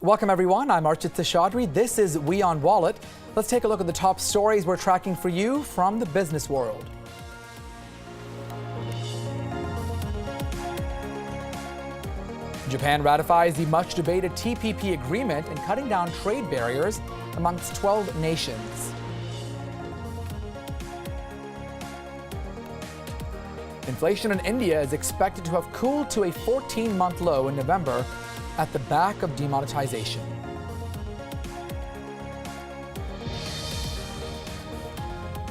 Welcome everyone, I'm Archit Seshadri. This is WION Wallet. Let's take a look at the top stories we're tracking for you from the business world. Japan ratifies the much debated TPP agreement and cutting down trade barriers amongst 12 nations. Inflation in India is expected to have cooled to a 14-month low in November at the back of demonetization.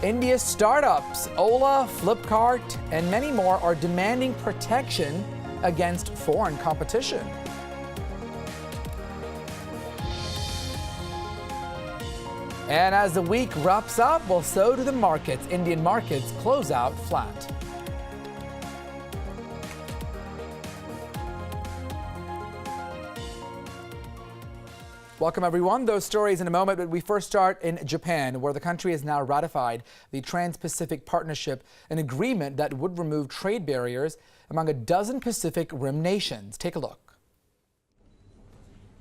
India's startups, Ola, Flipkart, and many more are demanding protection against foreign competition. And as the week wraps up, well, so do the markets. Indian markets close out flat. Welcome everyone. Those stories in a moment, but we first start in Japan, where the country has now ratified the Trans-Pacific Partnership, an agreement that would remove trade barriers among a dozen Pacific Rim nations. Take a look.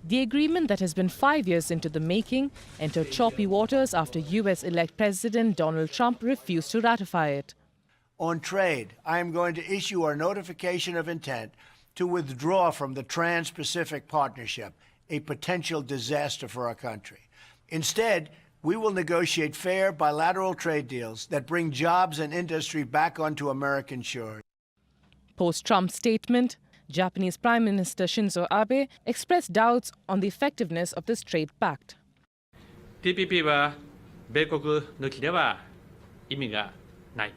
The agreement that has been 5 years into the making entered choppy waters after U.S.-elect President Donald Trump refused to ratify it. On trade, I am going to issue our notification of intent to withdraw from the Trans-Pacific Partnership, a potential disaster for our country. Instead, we will negotiate fair bilateral trade deals that bring jobs and industry back onto American shores. Post-Trump statement, Japanese Prime Minister Shinzo Abe expressed doubts on the effectiveness of this trade pact. TPP は米国抜きでは意味がない。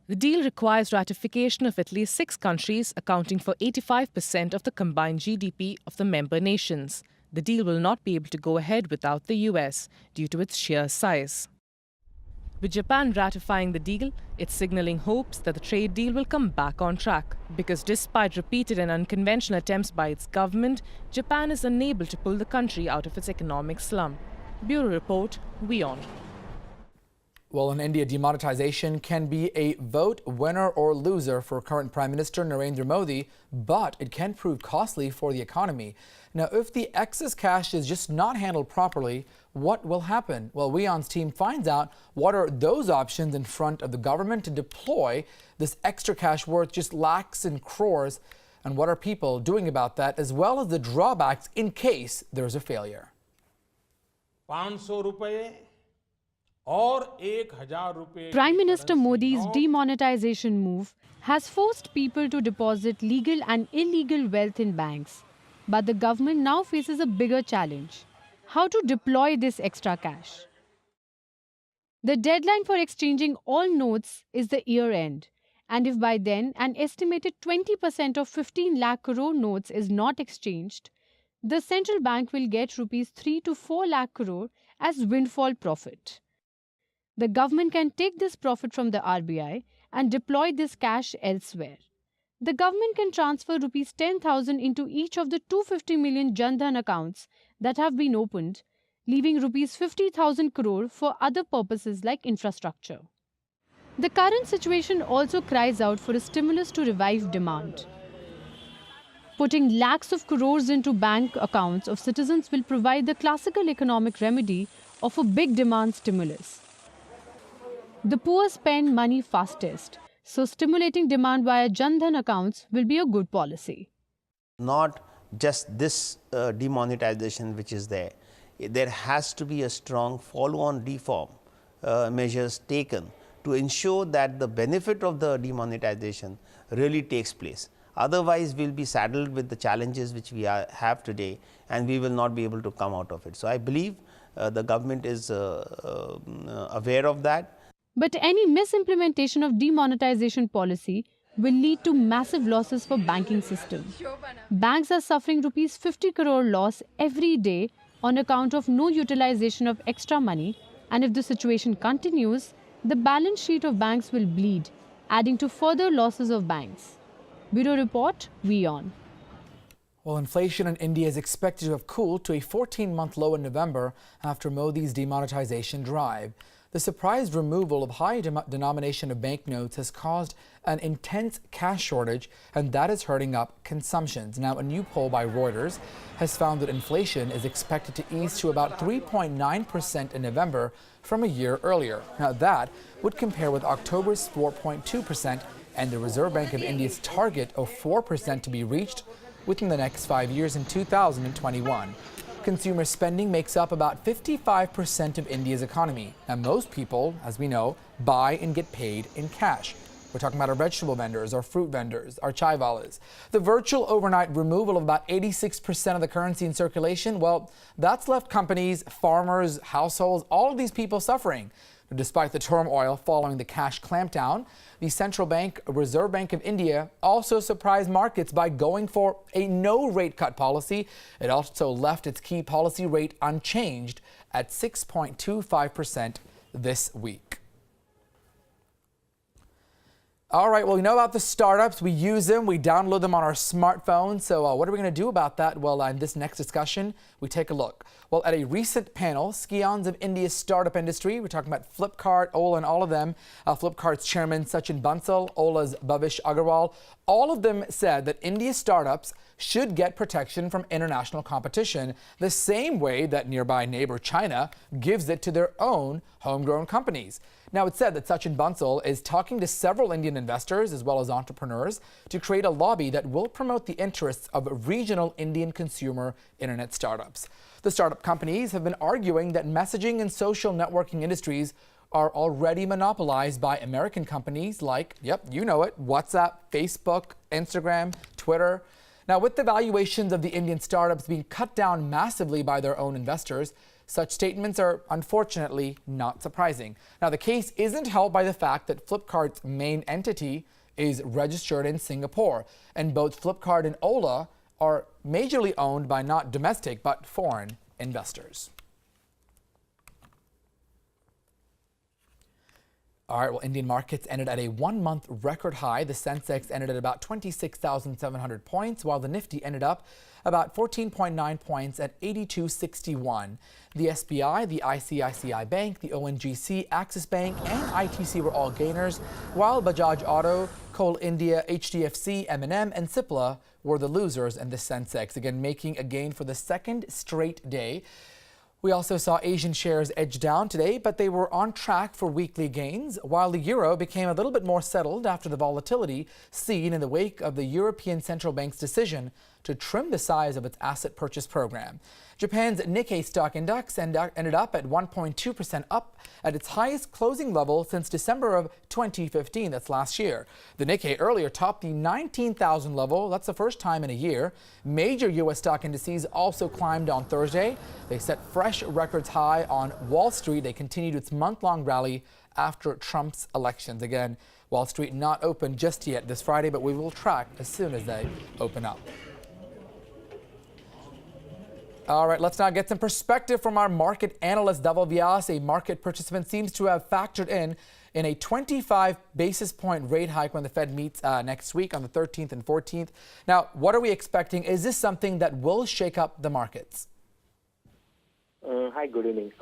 The deal requires ratification of at least 6 countries, accounting for 85% of the combined GDP of the member nations. The deal will not be able to go ahead without the US due to its sheer size. With Japan ratifying the deal, it's signaling hopes that the trade deal will come back on track. Because despite repeated and unconventional attempts by its government, Japan is unable to pull the country out of its economic slump. Bureau Report, WION. Well, in India, demonetization can be a vote winner or loser for current Prime Minister Narendra Modi, but it can prove costly for the economy. Now, if the excess cash is just not handled properly, what will happen? Well, WION's team finds out what are those options in front of the government to deploy this extra cash worth just lakhs and crores, and what are people doing about that, as well as the drawbacks in case there's a failure. Prime Minister Modi's demonetization move has forced people to deposit legal and illegal wealth in banks. But the government now faces a bigger challenge: how to deploy this extra cash. The deadline for exchanging all notes is the year end, and if by then an estimated 20% of 15 lakh crore notes is not exchanged, the central bank will get rupees 3 to 4 lakh crore as windfall profit. The government can take this profit from the RBI and deploy this cash elsewhere. The government can transfer rupees 10,000 into each of the 250 million Jan Dhan accounts that have been opened, leaving rupees 50,000 crore for other purposes like infrastructure. The current situation also cries out for a stimulus to revive demand. Putting lakhs of crores into bank accounts of citizens will provide the classical economic remedy of a big demand stimulus. The poor spend money fastest, so stimulating demand via Jan Dhan accounts will be a good policy. Not just this demonetization which is there. There has to be a strong follow-on reform measures taken to ensure that the benefit of the demonetization really takes place. Otherwise, we will be saddled with the challenges which we have today, and we will not be able to come out of it. So, I believe the government is aware of that. But any misimplementation of demonetization policy will lead to massive losses for banking system. Banks are suffering rupees 50 crore loss every day on account of no utilization of extra money, and if the situation continues, the balance sheet of banks will bleed, adding to further losses of banks. Bureau Report, WION. Well, inflation in India is expected to have cooled to a 14-month low in November after Modi's demonetization drive. The surprise removal of high denomination of banknotes has caused an intense cash shortage, and that is hurting up consumptions. Now, a new poll by Reuters has found that inflation is expected to ease to about 3.9% in November from a year earlier. Now, that would compare with October's 4.2% and the Reserve Bank of India's target of 4% to be reached within the next 5 years in 2021. Consumer spending makes up about 55% of India's economy. And most people, as we know, buy and get paid in cash. We're talking about our vegetable vendors, our fruit vendors, our chai walas. The virtual overnight removal of about 86% of the currency in circulation, well, that's left companies, farmers, households, all of these people suffering. Despite the turmoil following the cash clampdown, the central bank, Reserve Bank of India, also surprised markets by going for a no rate cut policy. It also left its key policy rate unchanged at 6.25% this week. All right, well, we know about the startups. We use them. We download them on our smartphones. So what are we going to do about that? Well, in this next discussion, we take a look. Well, at a recent panel, scions of India's startup industry, we're talking about Flipkart, Ola, and all of them, Flipkart's chairman Sachin Bansal, Ola's Bhavish Agarwal, all of them said that India's startups should get protection from international competition the same way that nearby neighbor China gives it to their own homegrown companies. Now, it's said that Sachin Bansal is talking to several Indian investors as well as entrepreneurs to create a lobby that will promote the interests of regional Indian consumer internet startups. The startup companies have been arguing that messaging and social networking industries are already monopolized by American companies like, yep, you know it, WhatsApp, Facebook, Instagram, Twitter. Now, with the valuations of the Indian startups being cut down massively by their own investors, such statements are unfortunately not surprising. Now, the case isn't helped by the fact that Flipkart's main entity is registered in Singapore, and both Flipkart and Ola are majorly owned by not domestic but foreign investors. All right, well, Indian markets ended at a one-month record high. The Sensex ended at about 26,700 points, while the Nifty ended up about 14.9 points at 8261. The SBI, the ICICI Bank, the ONGC, Axis Bank, and ITC were all gainers, while Bajaj Auto, Coal India, HDFC, M&M, and Cipla were the losers in the Sensex, again making a gain for the second straight day. We also saw Asian shares edge down today, but they were on track for weekly gains, while the euro became a little bit more settled after the volatility seen in the wake of the European Central Bank's decision to trim the size of its asset purchase program. Japan's Nikkei stock index ended up at 1.2% up at its highest closing level since December of 2015, that's last year. The Nikkei earlier topped the 19,000 level, that's the first time in a year. Major U.S. stock indices also climbed on Thursday. They set fresh records high on Wall Street. They continued its month-long rally after Trump's elections. Again, Wall Street not open just yet this Friday, but we will track as soon as they open up. All right, let's now get some perspective from our market analyst, Dhaval Vyas. A market participant seems to have factored in a 25 basis point rate hike when the Fed meets next week on the 13th and 14th. Now, what are we expecting? Is this something that will shake up the markets? Hi, good evening.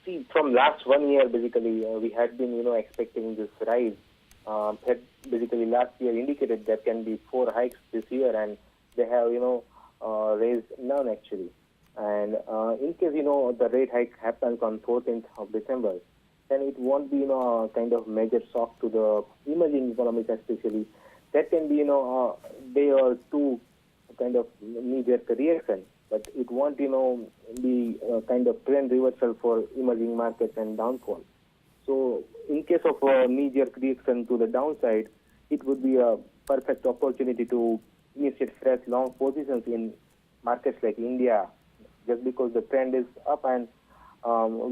See, from last 1 year, basically, we had been, expecting this rise. Fed basically last year indicated there can be 4 hikes this year, and they have, raised none actually. And in case, the rate hike happens on 14th of December, then it won't be, a kind of major shock to the emerging economies especially. That can be, a day or two kind of knee-jerk reaction, but it won't, be a kind of trend reversal for emerging markets and downfall. So in case of a knee-jerk reaction to the downside, it would be a perfect opportunity to initiate fresh long positions in markets like India, just because the trend is up, and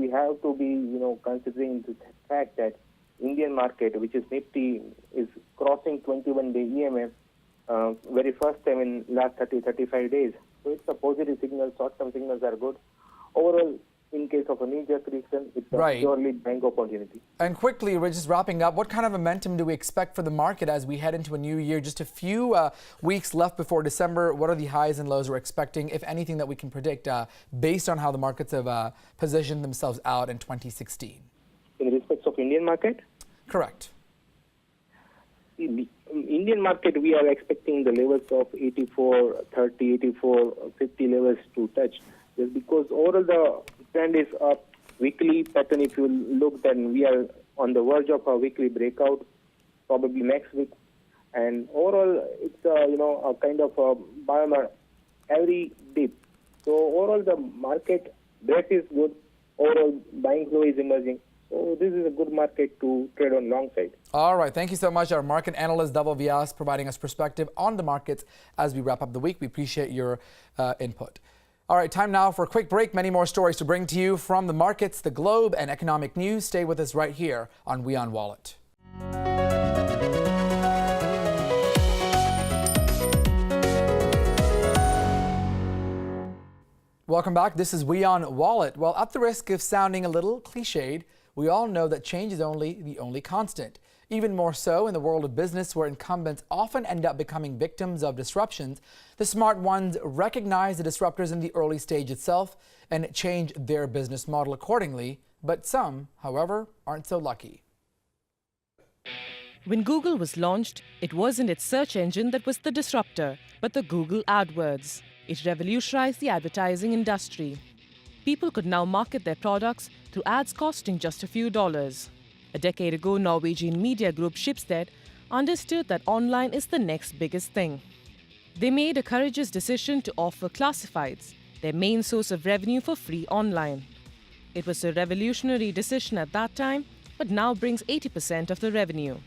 we have to be, considering the fact that Indian market, which is Nifty, is crossing 21-day EMA very first time in last 35 days. So it's a positive signal. Short-term signals are good. Overall, in case of a knee-jerk reaction, it's a purely buying opportunity. And quickly, we're just wrapping up. What kind of momentum do we expect for the market as we head into a new year? Just a few weeks left before December. What are the highs and lows we're expecting, if anything, that we can predict based on how the markets have positioned themselves out in 2016? in respect of Indian market? Correct. In the Indian market, we are expecting the levels of 84.30, 84.50 levels to touch. Just because overall the trend is up weekly pattern. If you look, then we are on the verge of a weekly breakout, probably next week. And overall, it's a kind of a bottom every dip. So overall, the market breadth is good. Overall, buying flow is emerging. So this is a good market to trade on long side. All right. Thank you so much, our market analyst, Dhaval Vyas, providing us perspective on the markets as we wrap up the week. We appreciate your input. All right, time now for a quick break. Many more stories to bring to you from the markets, the globe, and economic news. Stay with us right here on WION Wallet. Welcome back. This is WION Wallet. Well, at the risk of sounding a little cliched, we all know that change is the only constant. Even more so in the world of business, where incumbents often end up becoming victims of disruptions. The smart ones recognize the disruptors in the early stage itself and change their business model accordingly. But some, however, aren't so lucky. When Google was launched, it wasn't its search engine that was the disruptor, but the Google AdWords. It revolutionized the advertising industry. People could now market their products through ads costing just a few dollars. A decade ago, Norwegian media group Schibsted understood that online is the next biggest thing. They made a courageous decision to offer classifieds, their main source of revenue, for free online. It was a revolutionary decision at that time, but now brings 80% of the revenue.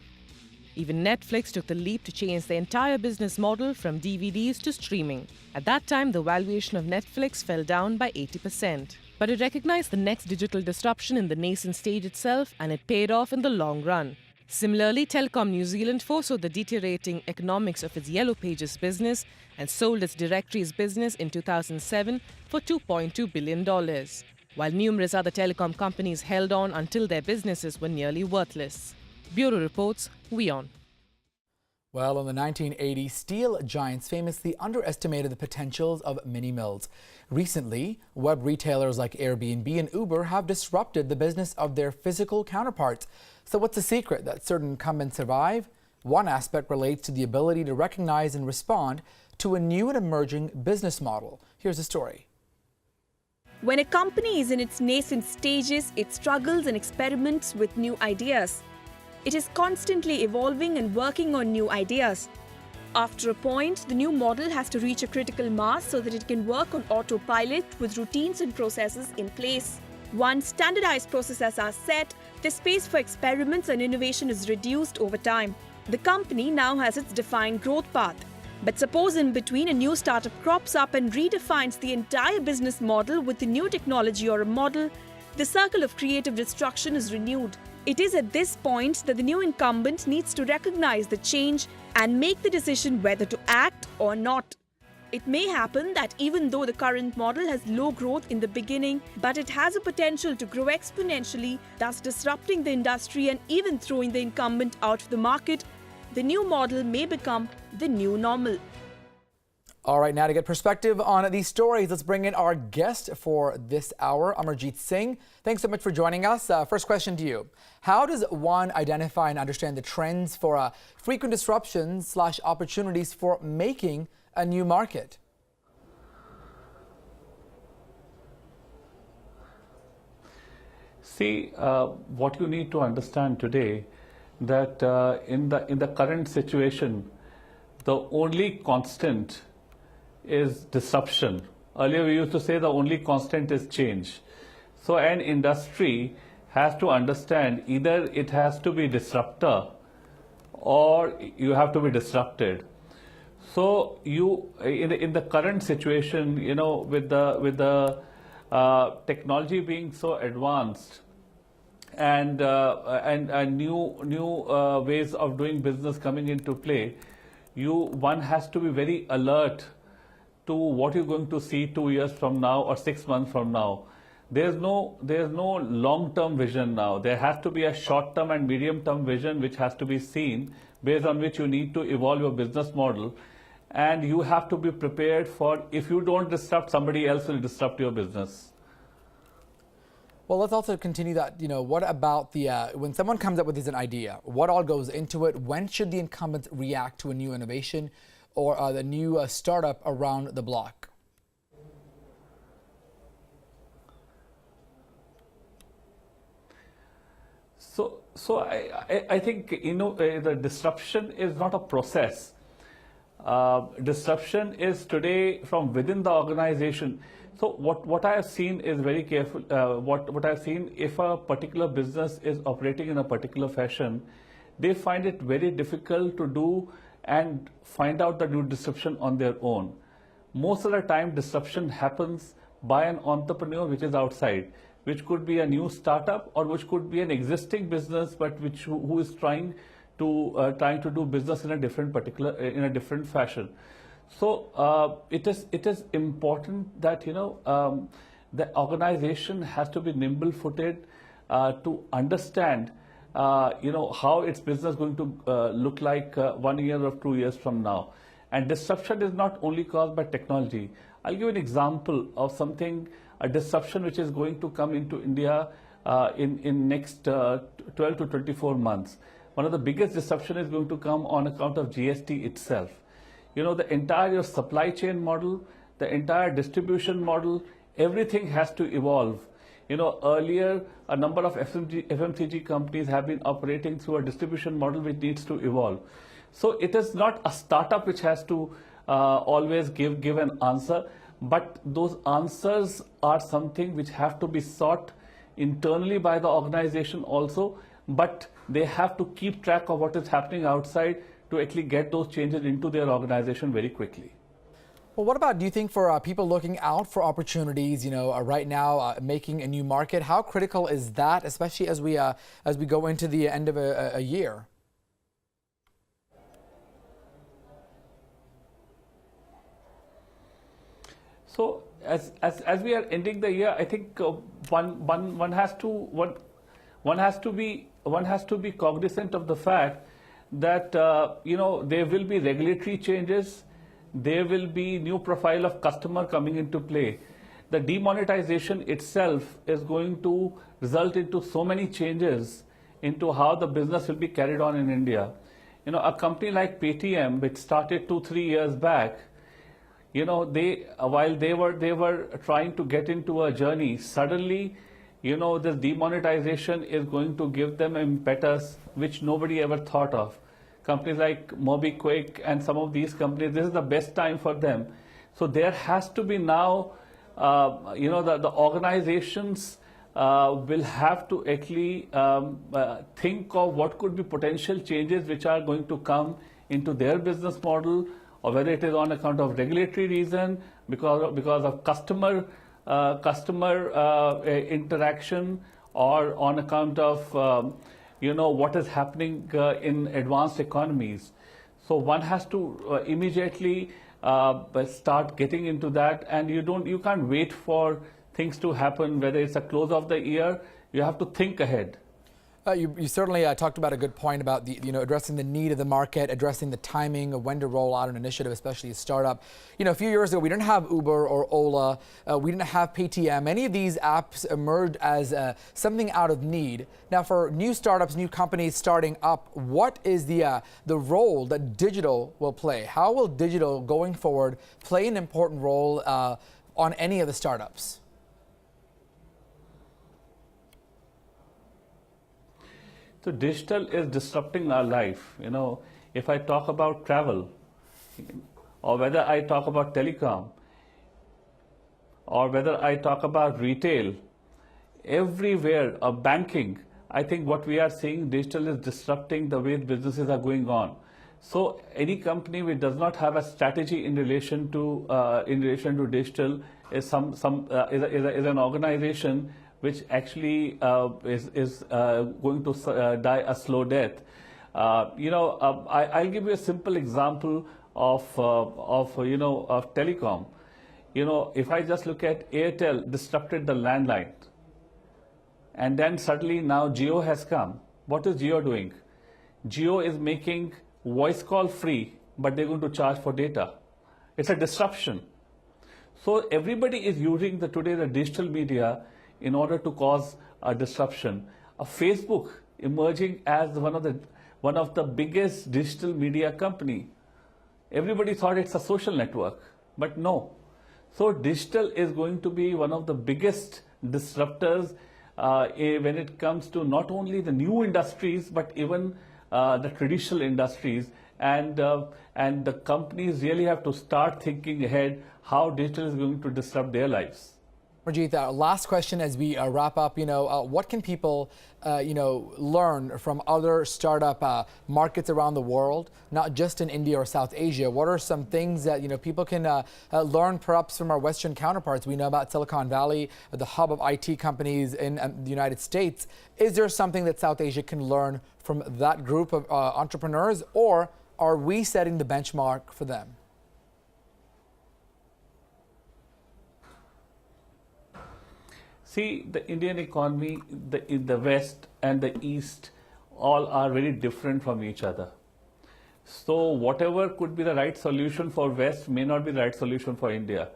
Even Netflix took the leap to change their entire business model from DVDs to streaming. At that time, the valuation of Netflix fell down by 80%. But it recognized the next digital disruption in the nascent stage itself, and it paid off in the long run. Similarly, Telecom New Zealand foresaw the deteriorating economics of its Yellow Pages business and sold its directories business in 2007 for $2.2 billion, while numerous other telecom companies held on until their businesses were nearly worthless. Bureau reports, WION. Well, in the 1980s, steel giants famously underestimated the potentials of mini mills. Recently, web retailers like Airbnb and Uber have disrupted the business of their physical counterparts. So what's the secret that certain incumbents survive? One aspect relates to the ability to recognize and respond to a new and emerging business model. Here's the story. When a company is in its nascent stages, it struggles and experiments with new ideas. It is constantly evolving and working on new ideas. After a point, the new model has to reach a critical mass so that it can work on autopilot with routines and processes in place. Once standardized processes are set, the space for experiments and innovation is reduced over time. The company now has its defined growth path. But suppose in between a new startup crops up and redefines the entire business model with a new technology or a model, the circle of creative destruction is renewed. It is at this point that the new incumbent needs to recognize the change and make the decision whether to act or not. It may happen that even though the current model has low growth in the beginning, but it has a potential to grow exponentially, thus disrupting the industry and even throwing the incumbent out of the market. The new model may become the new normal. All right, now to get perspective on these stories, let's bring in our guest for this hour, Amarjeet Singh. Thanks so much for joining us. First question to you. How does one identify and understand the trends for frequent disruptions / opportunities for making a new market? See, what you need to understand today that in the current situation, the only constant is disruption. Earlier we used to say the only constant is change. So an industry has to understand either it has to be disruptor or you have to be disrupted. So you in the current situation, you know, with the technology being so advanced and new ways of doing business coming into play, one has to be very alert to what you're going to see 2 years from now or 6 months from now. There's no long-term vision now. There has to be a short-term and medium-term vision which has to be seen, based on which you need to evolve your business model. And you have to be prepared for, if you don't disrupt, somebody else will disrupt your business. Well, let's also continue that. What about when someone comes up with an idea, what all goes into it? When should the incumbents react to a new innovation or the new startup around the block? So I think the disruption is not a process. Disruption is today from within the organization. So what I have seen is very careful. What I have seen, if a particular business is operating in a particular fashion, they find it very difficult to do and find out the new disruption on their own. Most of the time, disruption happens by an entrepreneur which is outside, which could be a new startup or which could be an existing business, but who is trying to do business in a different fashion. So it is important that the organization has to be nimble-footed to understand how its business is going to look like 1 year or 2 years from now. And disruption is not only caused by technology. I'll give an example of a disruption which is going to come into India in next 12 to 24 months. One of the biggest disruption is going to come on account of GST itself. The entire supply chain model, the entire distribution model, everything has to evolve. Earlier, a number of FMCG companies have been operating through a distribution model which needs to evolve. So it is not a startup which has to always give an answer, but those answers are something which have to be sought internally by the organization also, but they have to keep track of what is happening outside to actually get those changes into their organization very quickly. Well, what about, do you think, for people looking out for opportunities, right now, making a new market? How critical is that, especially as we go into the end of a year? So as we are ending the year, I think one has to be cognizant of the fact that there will be regulatory changes. There will be new profile of customer coming into play. The demonetization itself is going to result into so many changes into how the business will be carried on in India. A company like Paytm, which started 2-3 years back, while they were trying to get into a journey, suddenly, this demonetization is going to give them impetus which nobody ever thought of. Companies like MobiKwik and some of these companies, this is the best time for them. So there has to be now, the organizations will have to actually think of what could be potential changes which are going to come into their business model, or whether it is on account of regulatory reason, because of customer interaction, or on account of what is happening in advanced economies. So one has to immediately start getting into that, and you can't wait for things to happen. Whether it's a close of the year, you have to think ahead. You certainly talked about a good point about addressing the need of the market, addressing the timing of when to roll out an initiative, especially a startup. A few years ago, we didn't have Uber or Ola. We didn't have Paytm. Many of these apps emerged as something out of need. Now, for new startups, new companies starting up, what is the role that digital will play? How will digital, going forward, play an important role on any of the startups? So digital is disrupting our life. If I talk about travel, or whether I talk about telecom, or whether I talk about retail, everywhere, banking, I think what we are seeing, digital is disrupting the way businesses are going on. So any company which does not have a strategy in relation to digital is an organization which actually is going to die a slow death. I'll give you a simple example of telecom. If I just look at Airtel disrupted the landline, and then suddenly now Jio has come. What is Jio doing? Jio is making voice call free, but they're going to charge for data. It's a disruption. So everybody is using today the digital media in order to cause a disruption. A Facebook emerging as one of the biggest digital media company. Everybody thought it's a social network, but no. So digital is going to be one of the biggest disruptors when it comes to not only the new industries, but even the traditional industries. And the companies really have to start thinking ahead how digital is going to disrupt their lives. Marjeet, last question as we wrap up. What can people, learn from other startup markets around the world, not just in India or South Asia? What are some things that people can learn perhaps from our Western counterparts? We know about Silicon Valley, the hub of IT companies in the United States. Is there something that South Asia can learn from that group of entrepreneurs, or are we setting the benchmark for them? See, the Indian economy, the West and the East, all are very different from each other. So whatever could be the right solution for West may not be the right solution for India.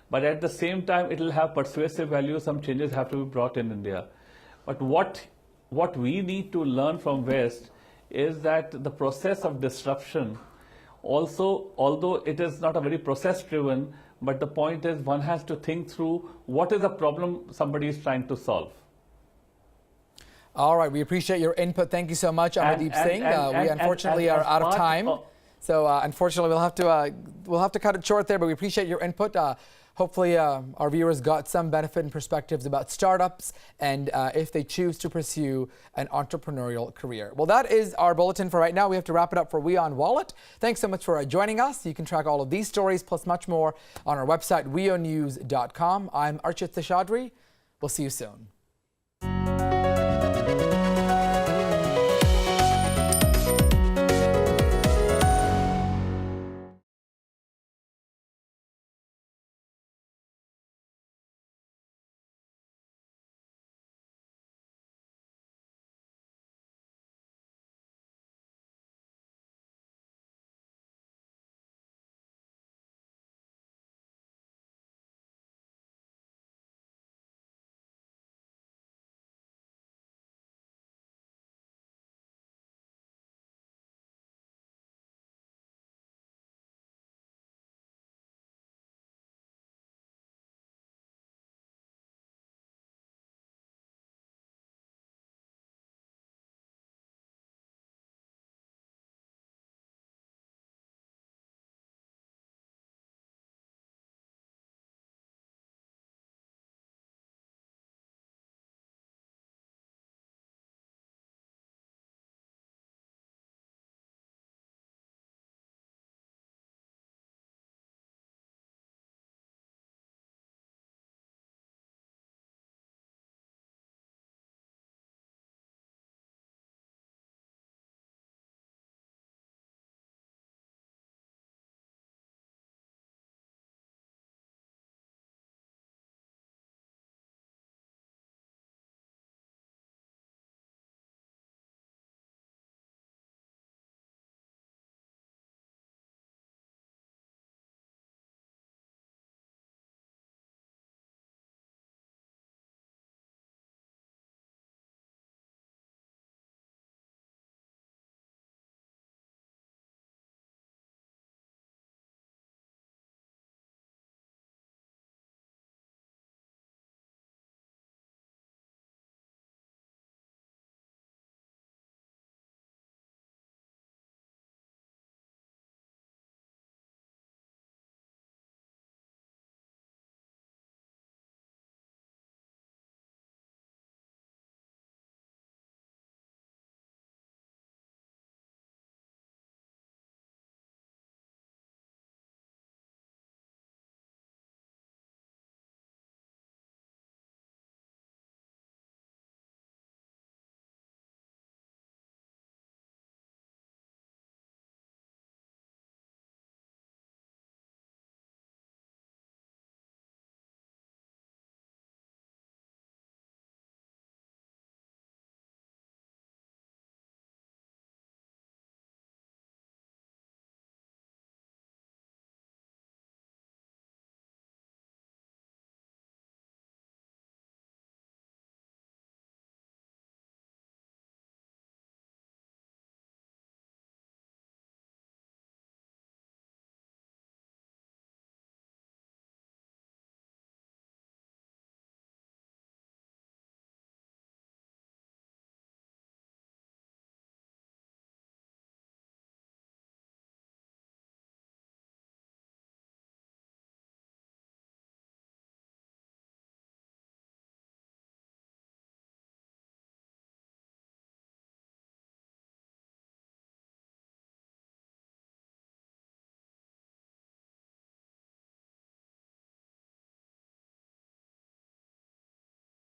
But at the same time, it will have persuasive value. Some changes have to be brought in India. But what we need to learn from West is that the process of disruption also, although it is not a very process-driven, but the point is one has to think through what is the problem somebody is trying to solve. All right, we appreciate your input. Thank you so much, Amardeep Singh. We unfortunately are out of time, so unfortunately we'll have to cut it short there. But we appreciate your input. Hopefully, our viewers got some benefit and perspectives about startups and if they choose to pursue an entrepreneurial career. Well, that is our bulletin for right now. We have to wrap it up for WION Wallet. Thanks so much for joining us. You can track all of these stories plus much more on our website, wionnews.com. I'm Archit Seshadri. We'll see you soon.